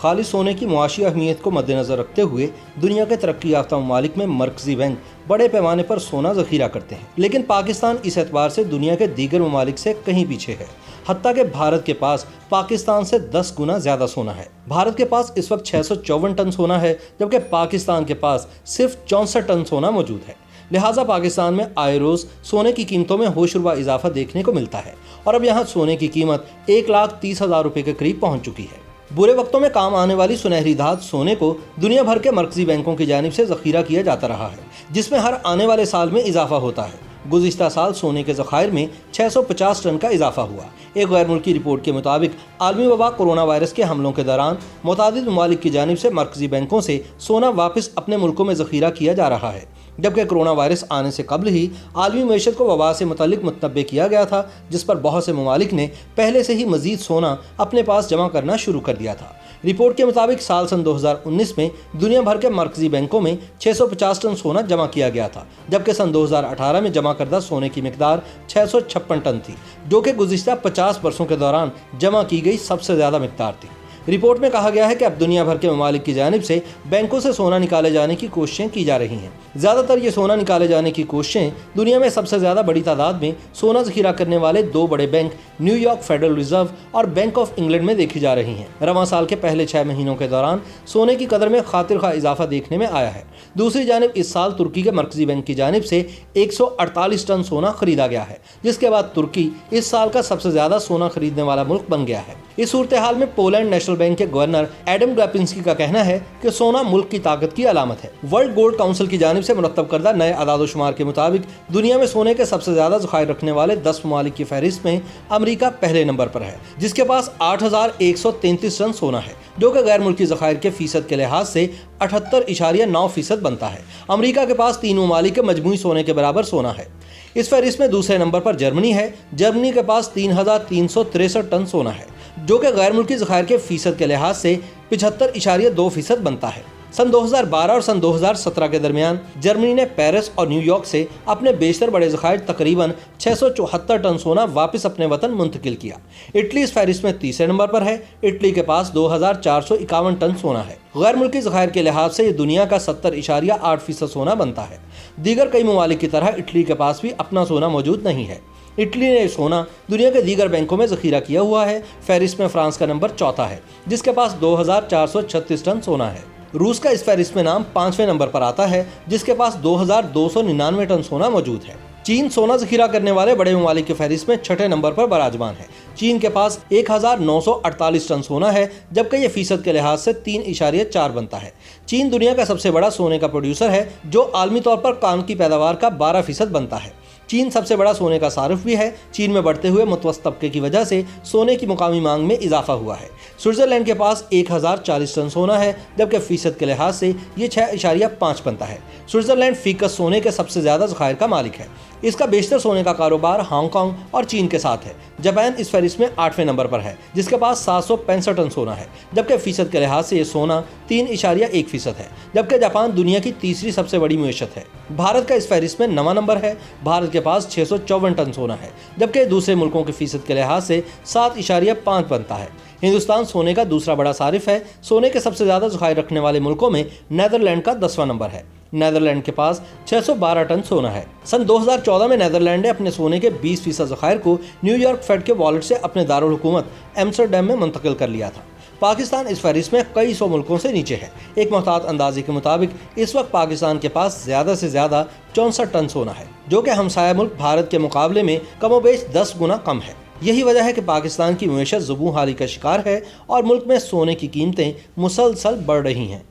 खालिस सोने की मुआशी अहमियत को मद्देनजर रखते हुए दुनिया के तरक्की याफ्ता ममालिक में मरकजी बैंक बड़े पैमाने पर सोना जखीरा करते हैं, लेकिन पाकिस्तान इस एतबार से दुनिया के दीगर ममालिक से कहीं पीछे है। हत्ता कि भारत के पास पाकिस्तान से 10 गुना ज्यादा सोना है। भारत के पास इस वक्त 654 टन सोना है, जबकि पाकिस्तान के पास सिर्फ 64 टन सोना मौजूद है। लिहाजा पाकिस्तान में आए रोज सोने की कीमतों में होशरुबा इजाफा देखने को मिलता है और अब यहाँ सोने की कीमत 1,30,000 रुपए के करीब पहुंच चुकी है। बुरे वक्तों में काम आने वाली सुनहरी धात सोने को दुनिया भर के मरकजी बैंकों की जानिब से जखीरा किया जाता रहा है, जिसमें हर आने वाले साल में इजाफा होता है। गुज़िश्ता साल सोने के ज़खायर में 650 टन का इजाफा हुआ। एक गैर मुल्की रिपोर्ट के मुताबिक आलमी वबा कोरोना वायरस के हमलों के दौरान मुतादिद ममालिक की जानिब से मरकजी बैंकों से सोना वापस अपने मुल्कों में ज़खीरा किया जा रहा है, जबकि कोरोना वायरस आने से कबल ही आलमी मईशत को वबा से मुतल्लिक मुतनब्बे किया गया था, जिस पर बहुत से ममालिक ने पहले से ही मजीद सोना अपने पास जमा करना शुरू कर दिया था। रिपोर्ट के मुताबिक साल सन 2019 में दुनिया भर के मरकजी बैंकों में 650 टन सोना जमा किया गया था, जबकि सन 2018 में जमा करदा सोने की मिकदार 656 टन थी, जो कि गुज़िश्ता 50 बरसों के दौरान जमा की गई सबसे ज़्यादा मिकदार थी। रिपोर्ट में कहा गया है कि अब दुनिया भर के ममालिक की जानिब से बैंकों से सोना निकाले जाने की कोशिशें की जा रही हैं। ज़्यादातर ये सोना निकाले जाने की कोशिशें दुनिया में सबसे ज़्यादा बड़ी तादाद में सोना ज़खीरा करने वाले 2 बड़े बैंक न्यूयॉर्क फेडरल रिजर्व और बैंक ऑफ इंग्लैंड में देखी जा रही हैं। रवां साल के पहले 6 महीनों के दौरान सोने की कदर में खातिर खा इजाफा देखने में आया है। दूसरी जानिब इस साल तुर्की के मरकजी बैंक की जानिब से 148 टन सोना खरीदा गया है, जिसके बाद तुर्की इस साल का सबसे ज़्यादा सोना खरीदने वाला मुल्क बन गया है। इस सूरत हाल में पोलैंड नेशनल बैंक के गवर्नर एडम ग्रापिंस्की का कहना है कि सोना मुल्क की ताकत की अलामत है। वर्ल्ड गोल्ड काउंसिल की जानिब से मुरतब करदा नए अदाद-ओ-शुमार के मुताबिक दुनिया में सोने के सबसे ज्यादा ज़खायर रखने वाले 10 ममालिक की फहरिस्त में अमरीका पहले नंबर पर है, जिसके पास 8,133 टन सोना है, जो कि गैर मुल्की ज़खायर के फीसद के लिहाज से 78.9% बनता है। अमरीका के पास 3 ममालिक के मजमूई सोने के बराबर सोना है। इस फहरिस्त में दूसरे नंबर पर जर्मनी है। जर्मनी के पास 3,363 टन सोना है, जो कि गैर मुल्की ज़खायर के फीसद के लिहाज से 75.2% बनता है। सन 2012 और सन 2017 के दरमियान जर्मनी ने पेरिस और न्यूयॉर्क से अपने बेशतर बड़े ज़खायर तकरीबन 674 टन सोना वापस अपने वतन मुंतकिल किया। इटली इस फहरिस्त में तीसरे नंबर पर है। इटली के पास 2,451 टन सोना है। गैर मुल्की ज़खायर के लिहाज से ये दुनिया का 70.8% सोना बनता है। दीगर कई ममालिक की तरह इटली के पास भी अपना सोना मौजूद नहीं है। इटली ने सोना दुनिया के दीगर बैंकों में ज़खीरा किया हुआ है। फहरिस्त में फ्रांस का नंबर चौथा है, जिसके पास 2,436 टन सोना है। रूस का इस फहरिस्त में नाम 5वें नंबर पर आता है, जिसके पास 2,299 टन सोना मौजूद है। चीन सोना ज़खीरा करने वाले बड़े ममालिक के फहरिस्त में 6ठे नंबर पर बराजमान है। चीन के पास 1,948 टन सोना है, जबकि ये फीसद के लिहाज से 3.4 बनता है। चीन दुनिया का सबसे बड़ा सोने का प्रोड्यूसर है, जो आलमी तौर पर काम की पैदावार का 12% बनता है। चीन सबसे बड़ा सोने का सारिफ भी है। चीन में बढ़ते हुए मुतवस्सित तबके की वजह से सोने की मुकामी मांग में इजाफा हुआ है। स्विट्जरलैंड के पास 1,040 टन सोना है, जबकि फीसद के लिहाज से ये 6.5 बनता है। स्विट्जरलैंड फीकस सोने के सबसे ज्यादा ज़खायर का मालिक है। इसका बेशतर सोने का कारोबार हांगकांग और चीन के साथ है। जापान इस फहरिस्त में 8वें नंबर पर है, जिसके पास 765 टन सोना है, जबकि फीसद के लिहाज से ये सोना 3.1% है, जबकि जापान दुनिया की तीसरी सबसे बड़ी मईशत है। भारत का इस फहरिस्त में 9वां नंबर है। भारत के पास 654 टन सोना है, जबकि दूसरे मुल्कों के फीसद के लिहाज से 7.5 बनता है। हिंदुस्तान सोने का दूसरा बड़ा सारिफ है। सोने के सबसे ज्यादा ज़खायर रखने वाले मुल्कों में नीदरलैंड का 10वां नंबर है। नीदरलैंड के पास 612 टन सोना है। सन 2014 में नीदरलैंड ने अपने सोने के 20% ज़खायर को न्यूयॉर्क फेड के वॉलेट से अपने दारुल हुकूमत एम्स्टरडैम में मुंतकिल कर लिया था। पाकिस्तान इस फहरिस्त में कई सौ मुल्कों से नीचे है। एक मोहतात अंदाजे के मुताबिक इस वक्त पाकिस्तान के पास ज़्यादा से ज़्यादा 64 टन सोना है, जो कि हमसाया मुल्क भारत के मुकाबले में कमोबेश 10 गुना कम है। यही वजह है कि पाकिस्तान की मईशत ज़ुबूं हाली का शिकार है और मुल्क में सोने की कीमतें मुसलसल बढ़ रही हैं।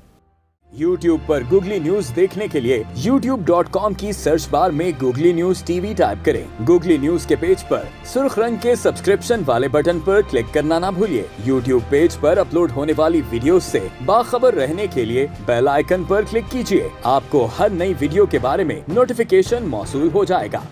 YouTube पर गूगली न्यूज देखने के लिए youtube.com की सर्च बार में गूगली न्यूज टीवी टाइप करें। गूगली न्यूज के पेज पर सुर्ख रंग के सब्सक्रिप्शन वाले बटन पर क्लिक करना ना भूलिए। YouTube पेज पर अपलोड होने वाली वीडियोस से बाखबर रहने के लिए बेल आइकन पर क्लिक कीजिए। आपको हर नई वीडियो के बारे में नोटिफिकेशन मौसूल हो जाएगा।